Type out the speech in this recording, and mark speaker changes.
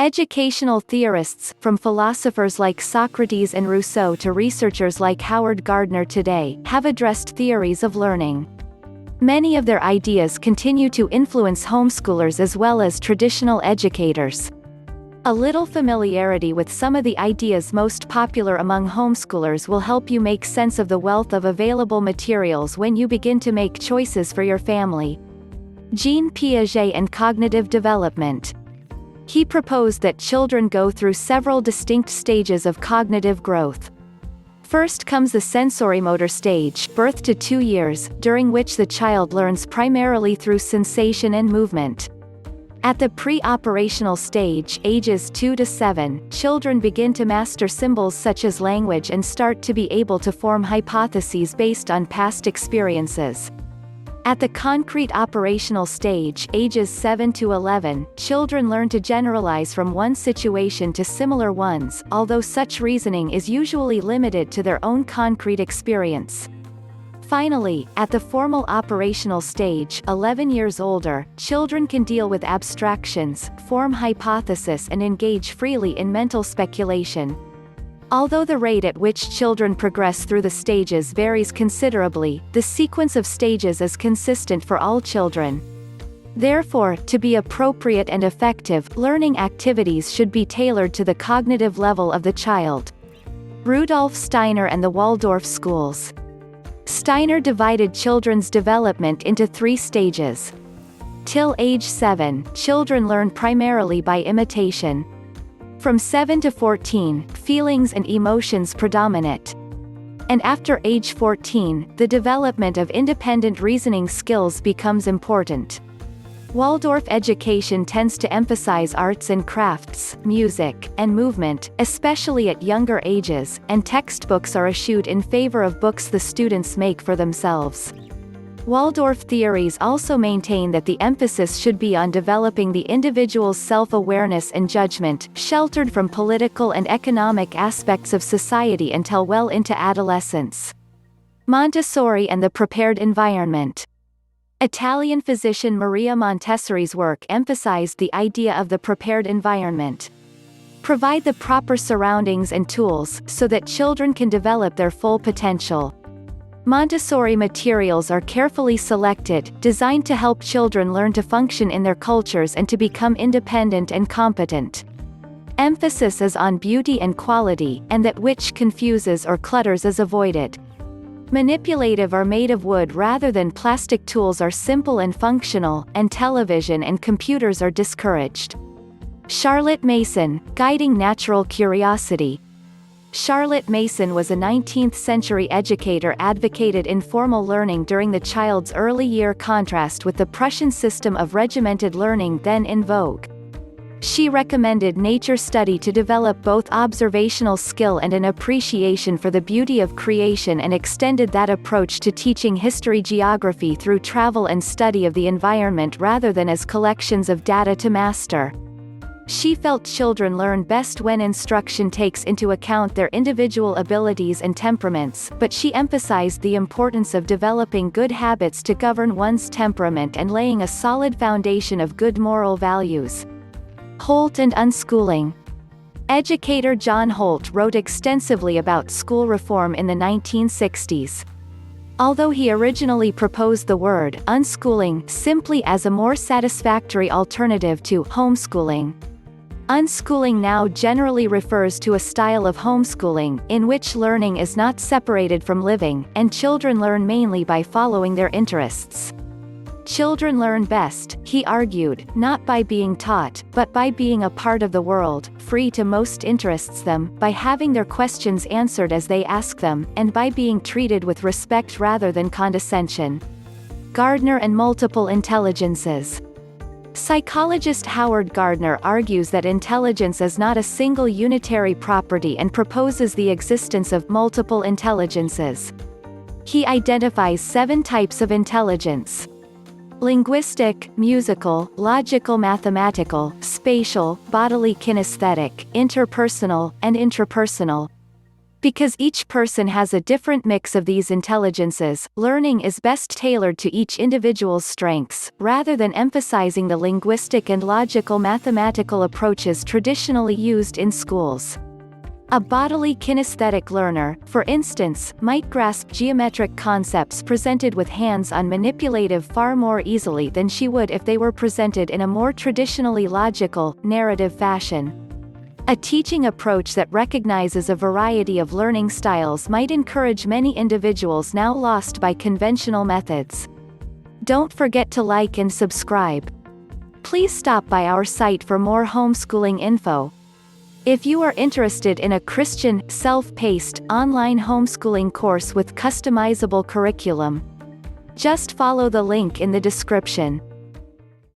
Speaker 1: Educational theorists, from philosophers like Socrates and Rousseau to researchers like Howard Gardner today, have addressed theories of learning. Many of their ideas continue to influence homeschoolers as well as traditional educators. A little familiarity with some of the ideas most popular among homeschoolers will help you make sense of the wealth of available materials when you begin to make choices for your family. Jean Piaget and cognitive development. He proposed that children go through several distinct stages of cognitive growth. First comes the sensorimotor stage, birth to 2 years, during which the child learns primarily through sensation and movement. At the pre-operational stage, ages 2 to 7, children begin to master symbols such as language and start to be able to form hypotheses based on past experiences. At the concrete operational stage, ages 7 to 11, children learn to generalize from one situation to similar ones, although such reasoning is usually limited to their own concrete experience. Finally, at the formal operational stage, 11 years older, children can deal with abstractions, form hypotheses and engage freely in mental speculation. Although the rate at which children progress through the stages varies considerably, the sequence of stages is consistent for all children. Therefore, to be appropriate and effective, learning activities should be tailored to the cognitive level of the child. Rudolf Steiner and the Waldorf schools. Steiner divided children's development into 3 stages. Till age 7, children learn primarily by imitation. From 7 to 14, feelings and emotions predominate. And after age 14, the development of independent reasoning skills becomes important. Waldorf education tends to emphasize arts and crafts, music, and movement, especially at younger ages, and textbooks are eschewed in favor of books the students make for themselves. Waldorf theories also maintain that the emphasis should be on developing the individual's self-awareness and judgment, sheltered from political and economic aspects of society until well into adolescence. Montessori and the prepared environment. Italian physician Maria Montessori's work emphasized the idea of the prepared environment. Provide the proper surroundings and tools, so that children can develop their full potential. Montessori materials are carefully selected, designed to help children learn to function in their cultures and to become independent and competent. Emphasis is on beauty and quality, and that which confuses or clutters is avoided. Manipulative or made of wood rather than plastic tools are simple and functional, and television and computers are discouraged. Charlotte Mason, guiding natural curiosity. Charlotte Mason was a 19th-century educator advocated informal learning during the child's early year contrast with the Prussian system of regimented learning then in vogue. She recommended nature study to develop both observational skill and an appreciation for the beauty of creation and extended that approach to teaching history-geography through travel and study of the environment rather than as collections of data to master. She felt children learn best when instruction takes into account their individual abilities and temperaments, but she emphasized the importance of developing good habits to govern one's temperament and laying a solid foundation of good moral values. Holt and unschooling. Educator John Holt wrote extensively about school reform in the 1960s. Although he originally proposed the word unschooling simply as a more satisfactory alternative to homeschooling, unschooling now generally refers to a style of homeschooling, in which learning is not separated from living, and children learn mainly by following their interests. Children learn best, he argued, not by being taught, but by being a part of the world, free to most interests them, by having their questions answered as they ask them, and by being treated with respect rather than condescension. Gardner and multiple intelligences. Psychologist Howard Gardner argues that intelligence is not a single unitary property and proposes the existence of multiple intelligences. He identifies 7 types of intelligence: linguistic, musical, logical, mathematical, spatial, bodily, kinesthetic, interpersonal, and intrapersonal. Because each person has a different mix of these intelligences, learning is best tailored to each individual's strengths, rather than emphasizing the linguistic and logical mathematical approaches traditionally used in schools. A bodily kinesthetic learner, for instance, might grasp geometric concepts presented with hands-on manipulative far more easily than she would if they were presented in a more traditionally logical, narrative fashion. A teaching approach that recognizes a variety of learning styles might encourage many individuals now lost by conventional methods. Don't forget to like and subscribe. Please stop by our site for more homeschooling info. If you are interested in a Christian, self-paced, online homeschooling course with customizable curriculum, just follow the link in the description.